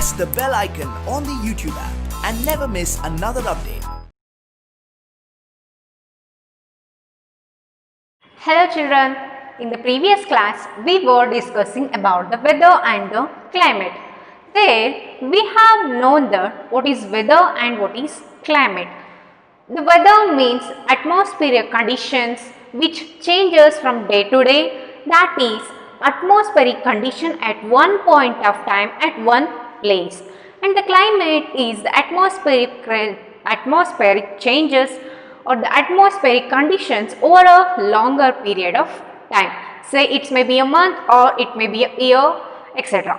press the bell icon on the YouTube app and never miss another update. Hello children, in the previous class we were discussing about the weather and the climate. There we have known that what is weather and what is climate. The weather means atmospheric conditions which changes from day to day, that is atmospheric condition at one point of time at one place, and the climate is the atmospheric changes or the atmospheric conditions over a longer period of time. Say it may be a month or it may be a year, etc.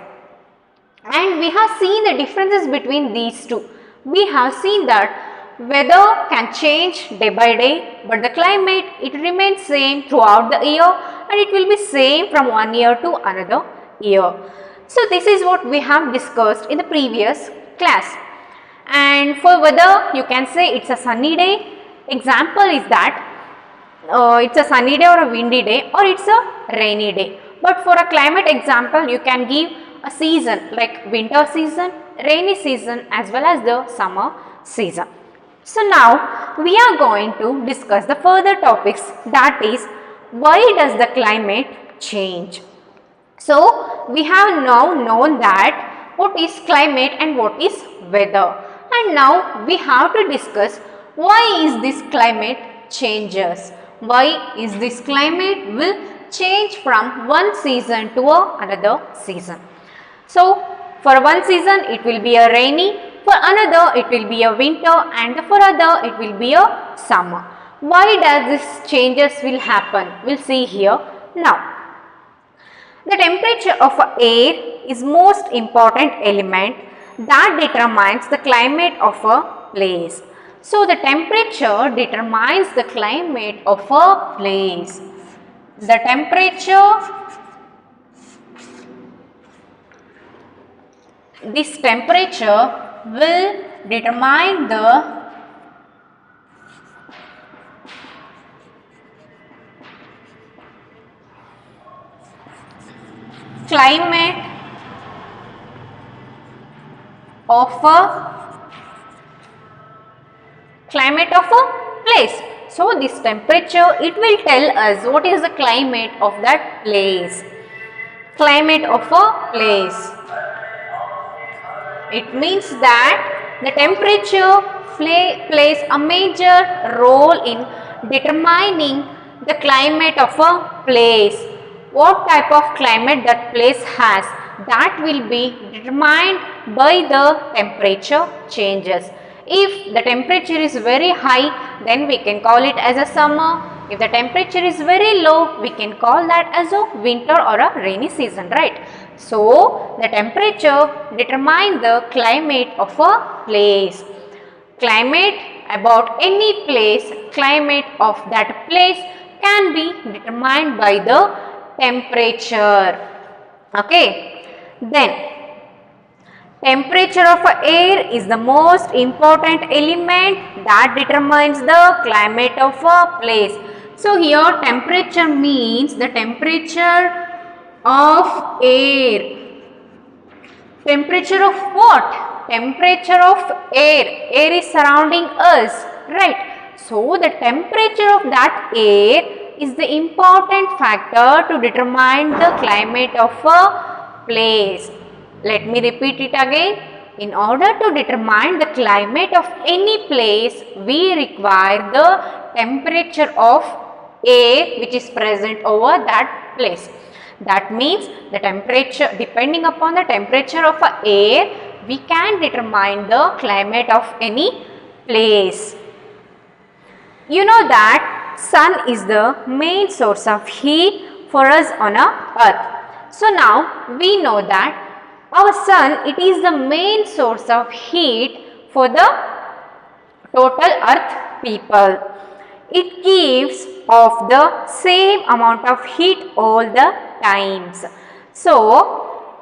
And we have seen the differences between these two. We have seen that weather can change day by day, but the climate it remains same throughout the year and it will be same from one year to another year. So this is what we have discussed in the previous class. And for weather you can say it's a sunny day. Example is that it's a sunny day or a windy day or it's a rainy day. But for a climate example you can give a season like winter season, rainy season as well as the summer season. So now we are going to discuss the further topics, that is why does the climate change. So we have now known that what is climate and what is weather, and now we have to discuss why is this climate changes. Why is this climate will change from one season to another season. So for one season it will be a rainy, for another it will be a winter, and for other it will be a summer. Why does this changes will happen? We'll see here now. The temperature of air is most important element that determines the climate of a place. So the temperature determines the climate of a place. The this temperature will determine the climate of a place. So this temperature it will tell us what is the climate of that place. Climate of a place. It means that the temperature plays a major role in determining the climate of a place. What type of climate that place has, that will be determined by the temperature changes. If the temperature is very high, then we can call it as a summer. If the temperature is very low, we can call that as a winter or a rainy season, right? So the temperature determines the climate of a place. Climate about any place, climate of that place can be determined by the temperature. Okay, then temperature of air is the most important element that determines the climate of a place. So here temperature means the temperature of air. Temperature of what? Temperature of air. Air is surrounding us, right? So the temperature of that air is the important factor to determine the climate of a place. Let me repeat it again. In order to determine the climate of any place, we require the temperature of air which is present over that place. That means the temperature, depending upon the temperature of air, we can determine the climate of any place. You know that sun is the main source of heat for us on earth. So now we know that our sun, it is the main source of heat for the total earth people. It gives off the same amount of heat all the times. So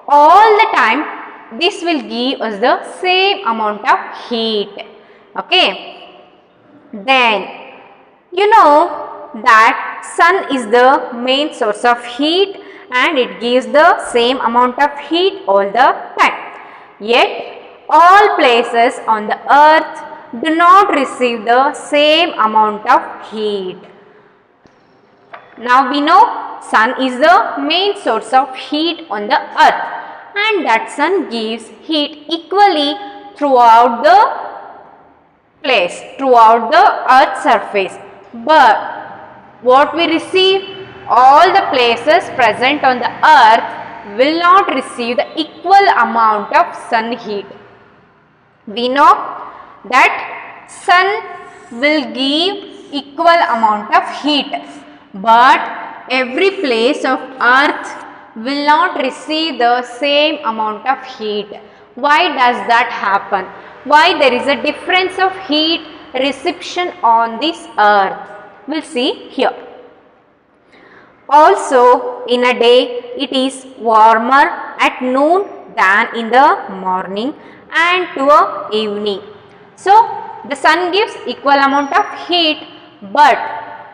all the time this will give us the same amount of heat. Okay. Then you know that sun is the main source of heat and it gives the same amount of heat all the time. yet all places on the earth do not receive the same amount of heat. Now we know sun is the main source of heat on the earth, and that sun gives heat equally throughout the place, throughout the earth's surface. But what we receive, all the places present on the earth will not receive the equal amount of sun heat. We know that sun will give equal amount of heat, but every place of earth will not receive the same amount of heat. Why does that happen? Why there is a difference of heat reception on this earth? We'll see here. Also, in a day it is warmer at noon than in the morning and toward evening. So the sun gives equal amount of heat, but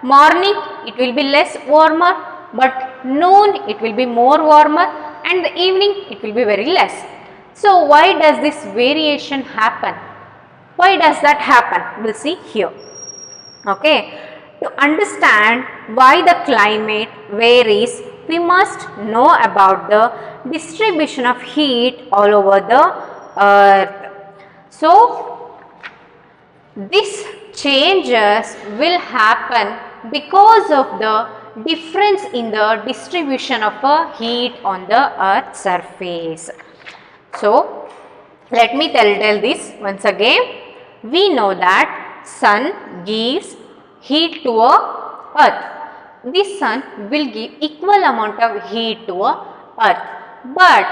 morning it will be less warmer, but noon it will be more warmer, and the evening it will be very less. So why does this variation happen? Why does that happen? We'll see here. Okay, to understand why the climate varies, we must know about the distribution of heat all over the earth. So these changes will happen because of the difference in the distribution of a heat on the earth's surface. So let me tell this once again. We know that sun gives heat to a earth. This sun will give equal amount of heat to a earth, but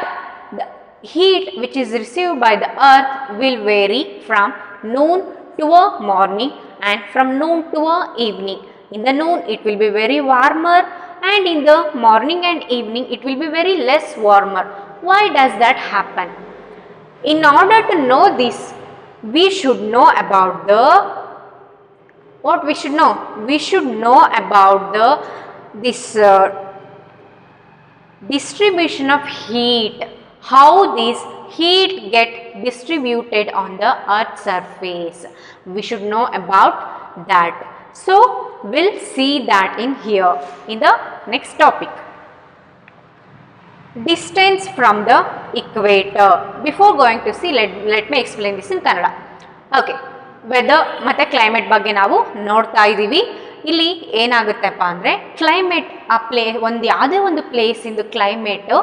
the heat which is received by the earth will vary from noon to a morning and from noon to a evening. In the noon it will be very warmer, and in the morning and evening it will be very less warmer. Why does that happen? In order to know this, we should know about the what we should know? We should know about this distribution of heat, how this heat get distributed on the earth's surface. We should know about that. So we'll see that in here in the next topic. Distance from the equator. Before going to see, let me explain this in Kannada. Okay, weather ಮತ್ತು climate ಬಗ್ಗೆ ನಾವು ನೋಡ್ತಾ ಇದ್ದೀವಿ. ಇಲ್ಲಿ ಏನಾಗುತ್ತೆಪ್ಪ ಅಂದರೆ climate ಒಂದು ಯಾವುದೇ ಒಂದು ಪ್ಲೇಸಿಂದು ಕ್ಲೈಮೇಟು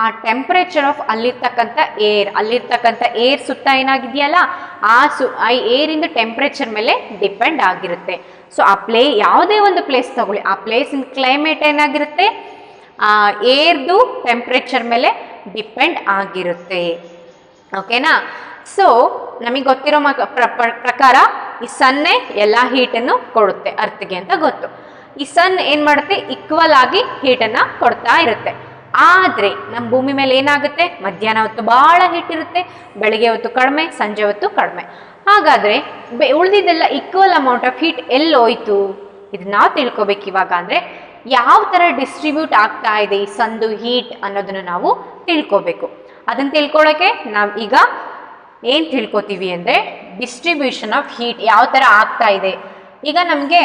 ಆ ಟೆಂಪ್ರೇಚರ್ ಆಫ್ ಅಲ್ಲಿರ್ತಕ್ಕಂಥ ಏರ್ ಸುತ್ತ ಏನಾಗಿದೆಯಲ್ಲ ಆ ಏರಿಂದ ಟೆಂಪ್ರೇಚರ್ ಮೇಲೆ ಡಿಪೆಂಡ್ ಆಗಿರುತ್ತೆ. ಸೊ ಆ ಯಾವುದೇ ಒಂದು ಪ್ಲೇಸ್ ತಗೊಳ್ಳಿ, ಆ ಪ್ಲೇಸಿನ ಕ್ಲೈಮೇಟ್ ಏನಾಗಿರುತ್ತೆ, ಏರ್ದು ಟೆಂಪ್ರೇಚರ್ ಮೇಲೆ ಡಿಪೆಂಡ್ ಆಗಿರುತ್ತೆ. ಓಕೆನಾ? ಸೊ ನಮಗೆ ಗೊತ್ತಿರೋ ಪ್ರಕಾರ ಈ ಸನ್ನೇ ಎಲ್ಲ ಹೀಟನ್ನು ಕೊಡುತ್ತೆ ಅರ್ತ್ಗೆ ಅಂತ ಗೊತ್ತು. ಈ ಸನ್ ಏನು ಮಾಡುತ್ತೆ, ಈಕ್ವಲ್ ಆಗಿ ಹೀಟನ್ನು ಕೊಡ್ತಾ ಇರುತ್ತೆ. ಆದರೆ ನಮ್ಮ ಭೂಮಿ ಮೇಲೆ ಏನಾಗುತ್ತೆ, ಮಧ್ಯಾಹ್ನ ಹೊತ್ತು ಭಾಳ ಹೀಟ್ ಇರುತ್ತೆ, ಬೆಳಗ್ಗೆ ಹೊತ್ತು ಕಡಿಮೆ, ಸಂಜೆ ಹೊತ್ತು ಕಡಿಮೆ. ಹಾಗಾದರೆ ಉಳಿದಿದ್ದೆಲ್ಲ ಈಕ್ವಲ್ ಅಮೌಂಟ್ ಆಫ್ ಹೀಟ್ ಎಲ್ಲೋಯ್ತು, ಇದು ನಾವು ತಿಳ್ಕೊಬೇಕು ಇವಾಗ. ಅಂದರೆ ಯಾವ ಥರ ಡಿಸ್ಟ್ರಿಬ್ಯೂಟ್ ಆಗ್ತಾ ಇದೆ ಈ ಸಂದು ಹೀಟ್ ಅನ್ನೋದನ್ನು ನಾವು ತಿಳ್ಕೊಬೇಕು. ಅದನ್ನು ತಿಳ್ಕೊಳ್ಳೋಕ್ಕೆ ನಾವು ಈಗ ಏನು ತಿಳ್ಕೊತೀವಿ ಅಂದರೆ ಡಿಸ್ಟ್ರಿಬ್ಯೂಷನ್ ಆಫ್ ಹೀಟ್ ಯಾವ ಥರ ಆಗ್ತಾ ಇದೆ. ಈಗ ನಮಗೆ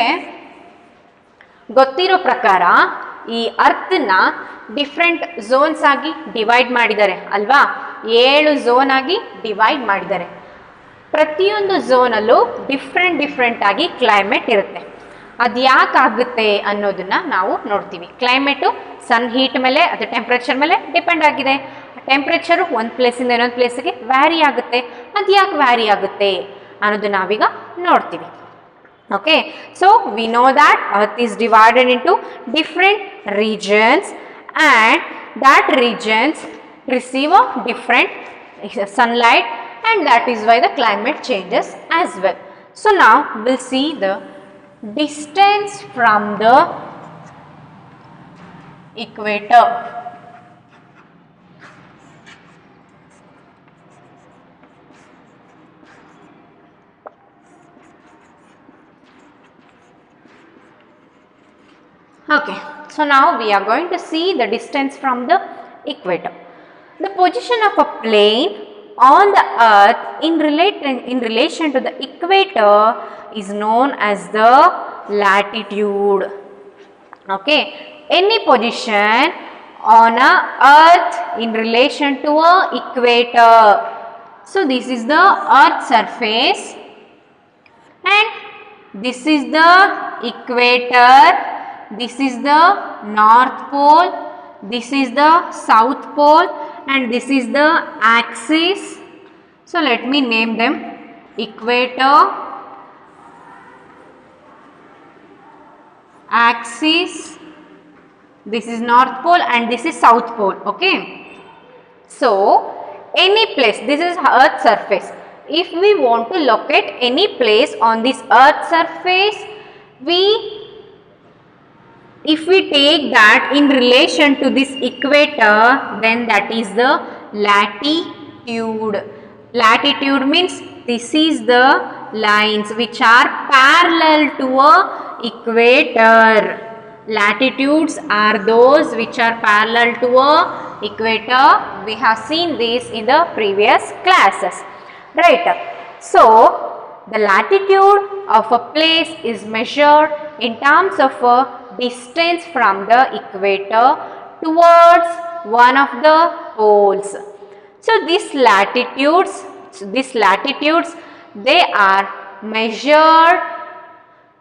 ಗೊತ್ತಿರೋ ಪ್ರಕಾರ ಈ ಅರ್ಥನ ಡಿಫ್ರೆಂಟ್ ಝೋನ್ಸ್ ಆಗಿ ಡಿವೈಡ್ ಮಾಡಿದ್ದಾರೆ ಅಲ್ವಾ, 7 ಝೋನ್ ಆಗಿ ಡಿವೈಡ್ ಮಾಡಿದ್ದಾರೆ. ಪ್ರತಿಯೊಂದು ಝೋನಲ್ಲೂ ಡಿಫ್ರೆಂಟ್ ಆಗಿ ಕ್ಲೈಮೇಟ್ ಇರುತ್ತೆ. ಅದು ಯಾಕೆ ಆಗುತ್ತೆ ಅನ್ನೋದನ್ನ ನಾವು ನೋಡ್ತೀವಿ. ಕ್ಲೈಮೇಟು ಸನ್ ಹೀಟ್ ಮೇಲೆ, ಅದು ಟೆಂಪ್ರೇಚರ್ ಮೇಲೆ ಡಿಪೆಂಡ್ ಆಗಿದೆ. ಟೆಂಪ್ರೇಚರು ಒಂದು ಪ್ಲೇಸಿಂದ ಇನ್ನೊಂದು ಪ್ಲೇಸಿಗೆ ವ್ಯಾರಿ ಆಗುತ್ತೆ. ಅದು ಯಾಕೆ ವ್ಯಾರಿ ಆಗುತ್ತೆ ಅನ್ನೋದು ನಾವೀಗ ನೋಡ್ತೀವಿ. Okay, so we know that earth is divided into different regions and that regions receive a different sunlight, and that is why the climate changes as well. So now we'll see the distance from the equator. Okay, so now we are going to see the distance from the equator. The position of a plane on the earth in relation to the equator is known as the latitude. Okay, any position on a earth in relation to a equator. So this is the earth surface and this is the equator, this is the north pole, this is the south pole and this is the axis. So let me name them: equator, axis, this is north pole and this is south pole. Okay, so any place, this is earth surface. If we want to locate any place on this earth surface, if we take that in relation to this equator, then that is the latitude. Latitude means this is the lines which are parallel to a equator. Latitudes are those which are parallel to a equator. We have seen this in the previous classes, right? So the latitude of a place is measured in terms of a distance from the equator towards one of the poles. So these latitudes they are measured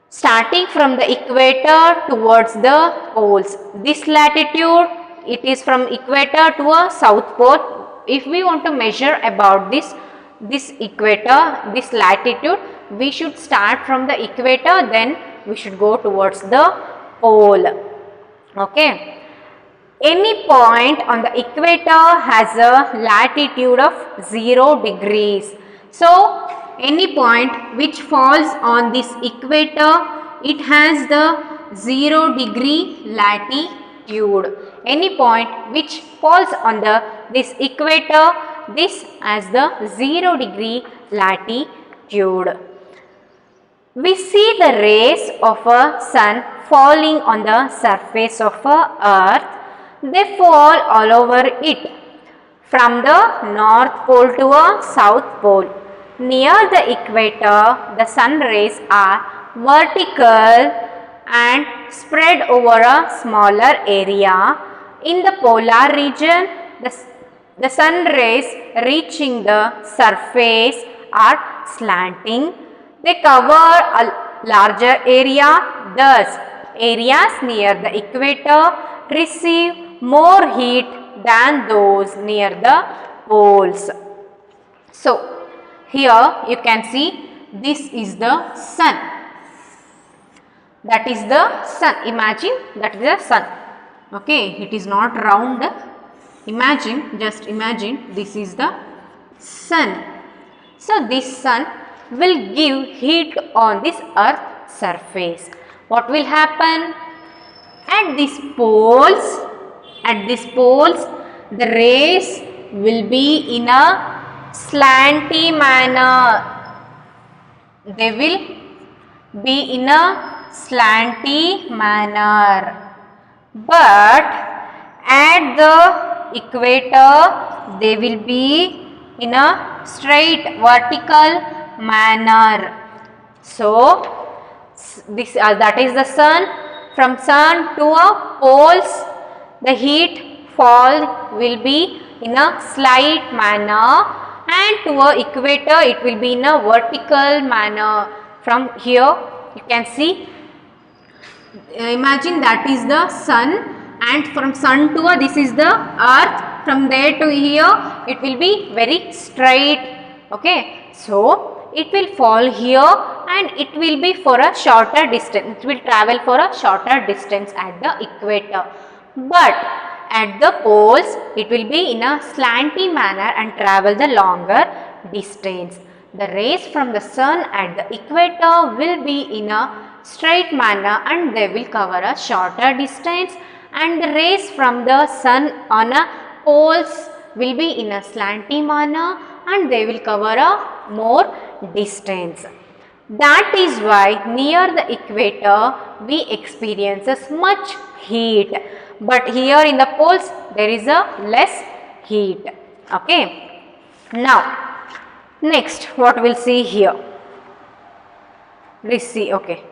starting from the equator towards the poles. This latitude, it is from equator to a south pole. If we want to measure about this equator, this latitude, we should start from the equator, then we should go towards the pole. Okay. Any point on the equator has a latitude of 0 degrees. So any point which falls on this equator, it has the 0 degree latitude. Any point which falls on this equator, this has the 0 degree latitude. We see the rays of a sun falling on the surface of a earth. They fall all over it from the north pole to a south pole. Near the equator, the sun rays are vertical and spread over a smaller area. In the polar region, the sun rays reaching the surface are slanting. They cover a larger area. Thus, areas near the equator receive more heat than those near the poles. So, here you can see this is the sun. That is the sun. Imagine that is the sun. Okay, it is not round. Just imagine this is the sun. So, this sun will give heat on this earth surface. What will happen? At these poles, the rays will be in a slanty manner. They will be in a slanty manner. But at the equator, they will be in a straight vertical manner. So, that is the sun. From sun to a poles, the heat fall will be in a slight manner, and to a equator it will be in a vertical manner. From here you can see, imagine that is the sun, and from sun to this is the earth. From there to here it will be very straight. Okay, so it will fall here and it will be for a shorter distance. It will travel for a shorter distance at the equator. But at the poles, it will be in a slanty manner and travel the longer distance. The rays from the sun at the equator will be in a straight manner and they will cover a shorter distance, and the rays from the sun on a poles will be in a slanty manner and they will cover a more distance. That is why near the equator we experiences much heat, but here in the poles there is a less heat. Okay. Now, next what we'll see here. We see, okay.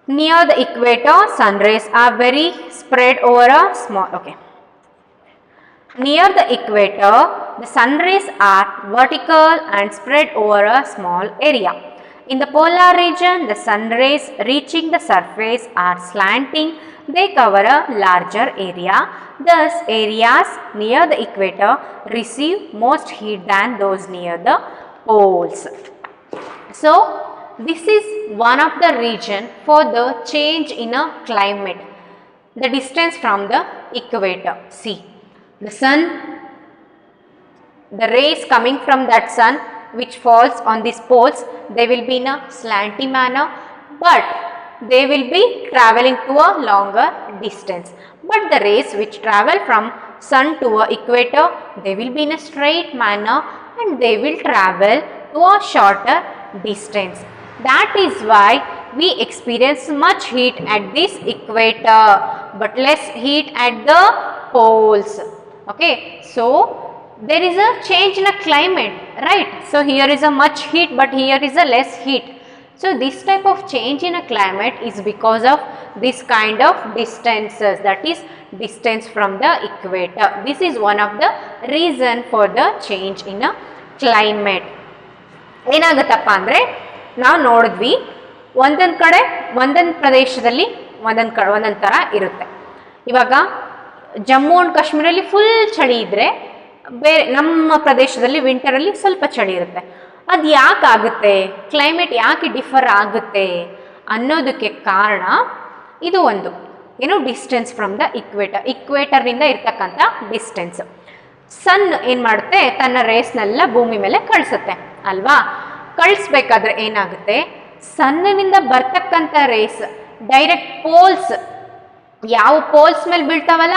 Near the equator, sun rays are very spread over a small, okay. Near the equator, the sun rays are vertical and spread over a small area. In the polar region, the sun rays reaching the surface are slanting. They cover a larger area. Thus, areas near the equator receive most heat than those near the poles. So, this is one of the reason for the change in a climate. The distance from the equator. See, the sun, the rays coming from that sun which falls on these poles, they will be in a slanty manner, but they will be traveling to a longer distance. But the rays which travel from sun to a equator, they will be in a straight manner and they will travel to a shorter distance. That is why we experience much heat at this equator but less heat at the poles. Okay, so there is a change in a climate, right? So here is a much heat but here is a less heat. So this type of change in a climate is because of this kind of distances, that is distance from the equator. This is one of the reason for the change in a climate. ಏನಾಗುತ್ತಪ್ಪ ಅಂದರೆ ನಾವು ನೋಡಿದ್ವಿ ಒಂದೊಂದು ಕಡೆ ಒಂದೊಂದು ಪ್ರದೇಶದಲ್ಲಿ ಒಂದೊಂದು ಥರ ಇರುತ್ತೆ. ಇವಾಗ ಜಮ್ಮು ಅಂಡ್ ಕಾಶ್ಮೀರಲ್ಲಿ ಫುಲ್ ಚಳಿ ಇದ್ದರೆ ಬೇರೆ ನಮ್ಮ ಪ್ರದೇಶದಲ್ಲಿ ವಿಂಟರಲ್ಲಿ ಸ್ವಲ್ಪ ಚಳಿ ಇರುತ್ತೆ. ಅದು ಯಾಕೆ ಆಗುತ್ತೆ, ಕ್ಲೈಮೇಟ್ ಯಾಕೆ ಡಿಫರ್ ಆಗುತ್ತೆ ಅನ್ನೋದಕ್ಕೆ ಕಾರಣ ಇದು ಒಂದು ಏನು ಡಿಸ್ಟೆನ್ಸ್ ಫ್ರಮ್ ದ ಇಕ್ವೇಟರ್ನಿಂದ ಇರ್ತಕ್ಕಂಥ ಡಿಸ್ಟೆನ್ಸ್. ಸನ್ ಏನು ಮಾಡುತ್ತೆ, ತನ್ನ ರೇಸ್ನೆಲ್ಲ ಭೂಮಿ ಮೇಲೆ ಕಳಿಸುತ್ತೆ ಅಲ್ವಾ. ಕಳಿಸ್ಬೇಕಾದ್ರೆ ಏನಾಗುತ್ತೆ, ಸನ್ನಿನಿಂದ ಬರ್ತಕ್ಕಂಥ ರೇಸ್ ಡೈರೆಕ್ಟ್ ಪೋಲ್ಸ್, ಯಾವ ಪೋಲ್ಸ್ ಮೇಲೆ ಬೀಳ್ತಾವಲ್ಲ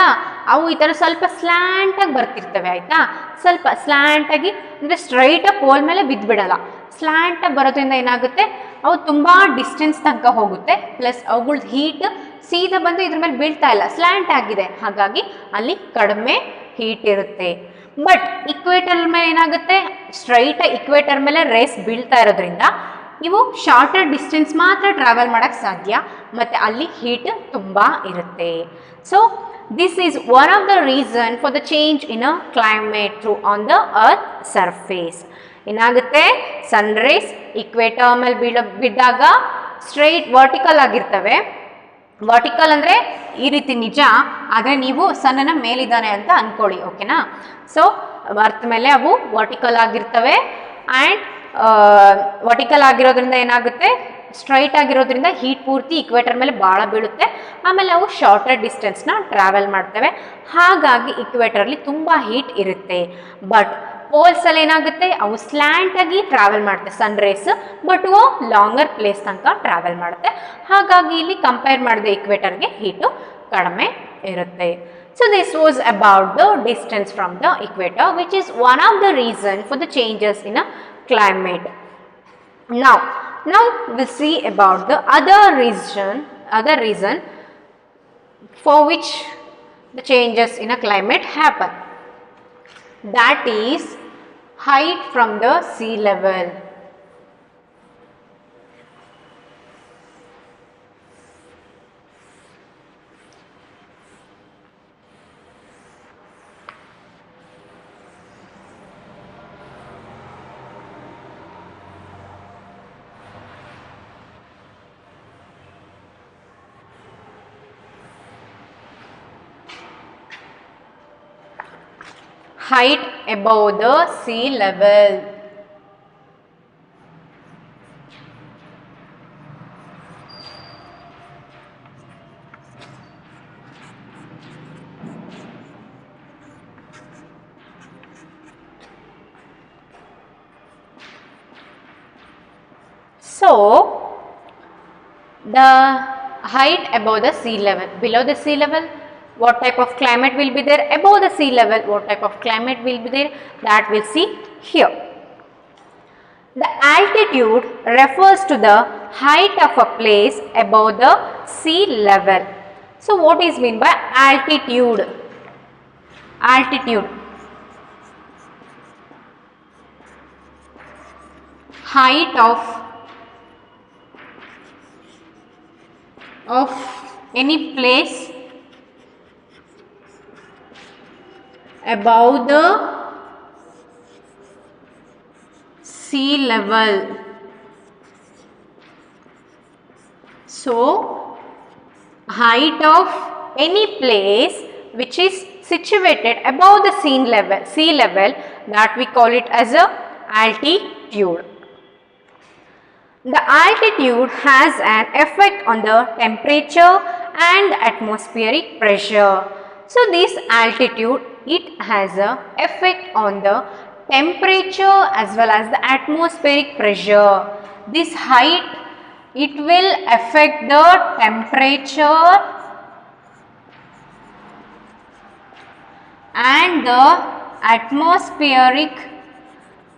ಅವು ಈ ಥರ ಸ್ವಲ್ಪ ಸ್ಲ್ಯಾಂಟಾಗಿ ಬರ್ತಿರ್ತವೆ ಆಯಿತಾ. ಸ್ವಲ್ಪ ಸ್ಲ್ಯಾಂಟಾಗಿ ಅಂದರೆ ಸ್ಟ್ರೈಟಾಗಿ ಪೋಲ್ ಮೇಲೆ ಬಿದ್ದುಬಿಡಲ್ಲ, ಸ್ಲ್ಯಾಂಟಾಗಿ ಬರೋದ್ರಿಂದ ಏನಾಗುತ್ತೆ, ಅವು ತುಂಬ ಡಿಸ್ಟೆನ್ಸ್ ತನಕ ಹೋಗುತ್ತೆ. ಪ್ಲಸ್ ಅವುಗಳ್ದು ಹೀಟ್ ಸೀದಾ ಬಂದು ಇದ್ರ ಮೇಲೆ ಬೀಳ್ತಾ ಇಲ್ಲ, ಸ್ಲ್ಯಾಂಟ್ ಆಗಿದೆ, ಹಾಗಾಗಿ ಅಲ್ಲಿ ಕಡಿಮೆ ಹೀಟ್ ಇರುತ್ತೆ. ಬಟ್ ಇಕ್ವೇಟರ್ ಮೇಲೆ ಏನಾಗುತ್ತೆ, ಸ್ಟ್ರೈಟ್ ಇಕ್ವೇಟರ್ ಮೇಲೆ ರೇಸ್ ಬೀಳ್ತಾ ಇರೋದ್ರಿಂದ ಇವು ಶಾರ್ಟರ್ ಡಿಸ್ಟೆನ್ಸ್ ಮಾತ್ರ ಟ್ರಾವೆಲ್ ಮಾಡೋಕ್ಕೆ ಸಾಧ್ಯ ಮತ್ತು ಅಲ್ಲಿ ಹೀಟ್ ತುಂಬ ಇರುತ್ತೆ. So this is one of the reason for the change in a climate through on the earth surface. ಏನಾಗುತ್ತೆ, ಸನ್ ರೇಸ್ ಇಕ್ವೇಟರ್ ಮೇಲೆ ಬಿದ್ದಾಗ ಸ್ಟ್ರೈಟ್ ವರ್ಟಿಕಲ್ ಆಗಿರ್ತವೆ. ವರ್ಟಿಕಲ್ ಅಂದರೆ ಈ ರೀತಿ ನಿಜ, ಆದರೆ ನೀವು ಸನ್ನನ ಮೇಲಿದ್ದಾನೆ ಅಂತ ಅಂದ್ಕೊಳ್ಳಿ, ಓಕೆನಾ. ಸೊ ಅರ್ತ್ ಮೇಲೆ ಅವು ವರ್ಟಿಕಲ್ ಆಗಿರ್ತವೆ ಆ್ಯಂಡ್ ವರ್ಟಿಕಲ್ ಆಗಿರೋದ್ರಿಂದ ಏನಾಗುತ್ತೆ, ಸ್ಟ್ರೈಟ್ ಆಗಿರೋದ್ರಿಂದ ಹೀಟ್ ಪೂರ್ತಿ ಇಕ್ವೇಟರ್ ಮೇಲೆ ಭಾಳ ಬೀಳುತ್ತೆ. ಆಮೇಲೆ ಅವು ಶಾರ್ಟರ್ ಡಿಸ್ಟೆನ್ಸ್ನ ಟ್ರಾವೆಲ್ ಮಾಡ್ತವೆ, ಹಾಗಾಗಿ ಇಕ್ವೇಟರಲ್ಲಿ ತುಂಬ ಹೀಟ್ ಇರುತ್ತೆ. ಬಟ್ ಪೋಲ್ಸಲ್ಲಿ ಏನಾಗುತ್ತೆ, ಅವು ಸ್ಲ್ಯಾಂಟಾಗಿ ಟ್ರಾವೆಲ್ ಮಾಡುತ್ತೆ ಸನ್ ರೇಸ್, ಬಟ್ ಅವು ಲಾಂಗರ್ ಪ್ಲೇಸ್ ತನಕ ಟ್ರಾವೆಲ್ ಮಾಡುತ್ತೆ. ಹಾಗಾಗಿ ಇಲ್ಲಿ ಕಂಪೇರ್ ಮಾಡಿದ ಇಕ್ವೇಟರ್ಗೆ ಹೀಟು ಕಡಿಮೆ ಇರುತ್ತೆ. So this was about the distance from the equator, which is one of the reason for the changes in a climate. Now we'll see about the other reason for which the changes in a climate happen. That is height from the sea level. Height above the sea level. So the height above the sea level, below the sea level, what type of climate will be there? Above the sea level, what type of climate will be there? That we'll see here. The altitude refers to the height of a place above the sea level. So what is mean by altitude? Altitude. height of any place above the sea level. So, height of any place which is situated above the sea level, that we call it as a altitude. The altitude has an effect on the temperature and atmospheric pressure. So, this altitude, it has a effect on the temperature as well as the atmospheric pressure. This height, it will affect the temperature and the atmospheric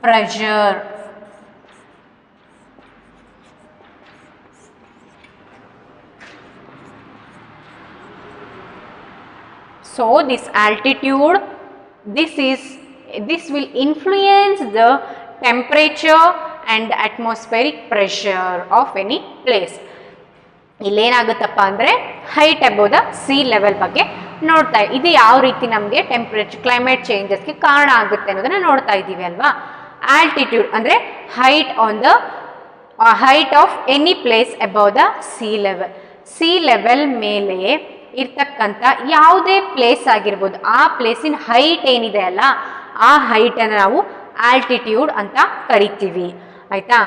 pressure. So, this altitude, this will influence the temperature and atmospheric pressure of any place. ಇಲ್ಲೇನಾಗುತ್ತಪ್ಪ ಅಂದರೆ height above the sea level ಬಗ್ಗೆ ನೋಡ್ತಾ ಇದು ಯಾವ ರೀತಿ ನಮಗೆ climate ಚೇಂಜಸ್ಗೆ ಕಾರಣ ಆಗುತ್ತೆ ಅನ್ನೋದನ್ನ ನೋಡ್ತಾ ಇದ್ದೀವಿ ಅಲ್ವಾ. ಆಲ್ಟಿಟ್ಯೂಡ್ ಅಂದರೆ height on the height of any place above the sea level ಮೇಲೆ ಇರ್ತಕ್ಕಂಥ ಯಾವುದೇ ಪ್ಲೇಸ್ ಆಗಿರ್ಬೋದು, ಆ ಪ್ಲೇಸಿನ ಹೈಟ್ ಏನಿದೆ ಅಲ್ಲ, ಆ ಹೈಟನ್ನು ನಾವು ಆಲ್ಟಿಟ್ಯೂಡ್ ಅಂತ ಕರಿತೀವಿ. ಆಯಿತಾ.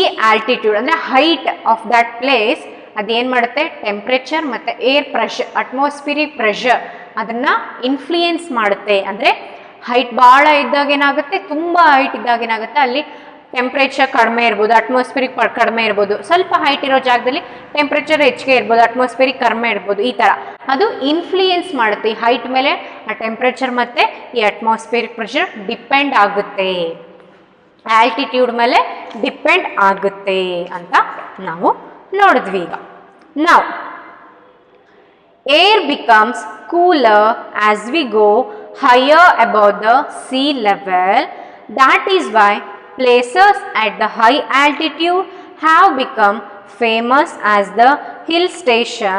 ಈ ಆಲ್ಟಿಟ್ಯೂಡ್ ಅಂದರೆ ಹೈಟ್ ಆಫ್ ದಟ್ ಪ್ಲೇಸ್ ಅದೇನು ಮಾಡುತ್ತೆ, ಟೆಂಪ್ರೇಚರ್ ಮತ್ತು ಏರ್ ಪ್ರೆಷರ್, ಅಟ್ಮಾಸ್ಫಿಯರಿಕ್ ಪ್ರೆಷರ್ ಅದನ್ನು ಇನ್ಫ್ಲೂಯೆನ್ಸ್ ಮಾಡುತ್ತೆ. ಅಂದರೆ ಹೈಟ್ ಭಾಳ ಇದ್ದಾಗ ಏನಾಗುತ್ತೆ, ತುಂಬ ಹೈಟ್ ಇದ್ದಾಗ ಏನಾಗುತ್ತೆ, ಅಲ್ಲಿ ಟೆಂಪ್ರೇಚರ್ ಕಡಿಮೆ ಇರ್ಬೋದು, ಅಟ್ಮಾಸ್ಫಿಯರಿಕ್ ಕಡಿಮೆ ಇರ್ಬೋದು. ಸ್ವಲ್ಪ ಹೈಟ್ ಇರೋ ಜಾಗದಲ್ಲಿ ಟೆಂಪ್ರೇಚರ್ ಹೆಚ್ಚಿಗೆ ಇರ್ಬೋದು, ಅಟ್ಮಾಸ್ಫಿಯರಿಕ್ ಕಡಿಮೆ ಇರ್ಬೋದು. ಈ ಥರ ಅದು ಇನ್ಫ್ಲೂಯೆನ್ಸ್ ಮಾಡುತ್ತೆ. ಈ ಹೈಟ್ ಮೇಲೆ ಆ ಟೆಂಪ್ರೇಚರ್ ಮತ್ತು ಈ ಅಟ್ಮಾಸ್ಫಿಯರಿಕ್ ಪ್ರೆಷರ್ ಡಿಪೆಂಡ್ ಆಗುತ್ತೆ, ಆಲ್ಟಿಟ್ಯೂಡ್ ಮೇಲೆ ಡಿಪೆಂಡ್ ಆಗುತ್ತೆ ಅಂತ ನಾವು ನೋಡಿದ್ವಿ. ಈಗ ನಾವು air becomes cooler as we go higher above the sea level. That is why places at the high altitude have become famous as the hill station.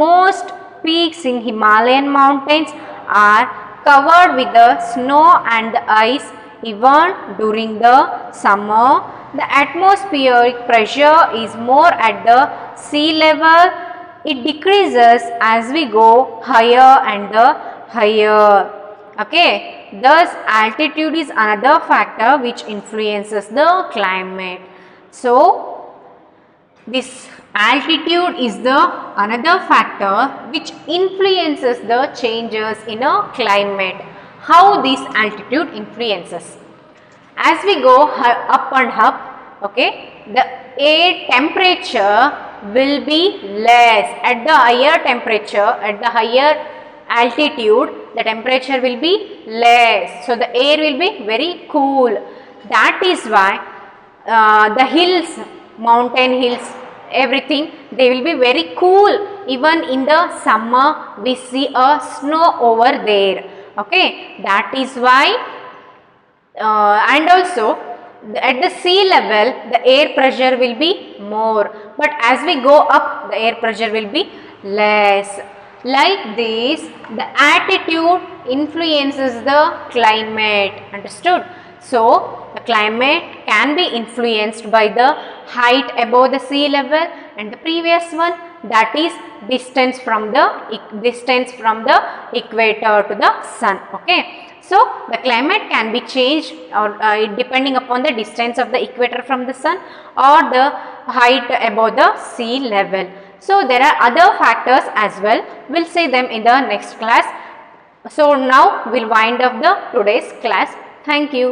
Most peaks in Himalayan mountains are covered with the snow and the ice even during the summer. The atmospheric pressure is more at the sea level. It decreases as we go higher and higher. Okay. Thus, altitude is another factor which influences the climate. So, this altitude is the another factor which influences the changes in a climate. How this altitude influences? As we go up and up, okay, the air temperature will be less. At the higher temperature, at the higher altitude, the temperature will be less. So, the air will be very cool. That is why the hills, mountain hills, everything, they will be very cool. Even in the summer, we see a snow over there. Okay, that is why and also at the sea level, the air pressure will be more. But as we go up, the air pressure will be less. Like this, the altitude influences the climate. Understood? So, the climate can be influenced by the height above the sea level, and the previous one, that is distance from the equator to the sun. Okay. So, the climate can be changed or depending upon the distance of the equator from the sun or the height above the sea level. So, there are other factors as well. We'll see them in the next class. So, now we'll wind up the today's class. Thank you.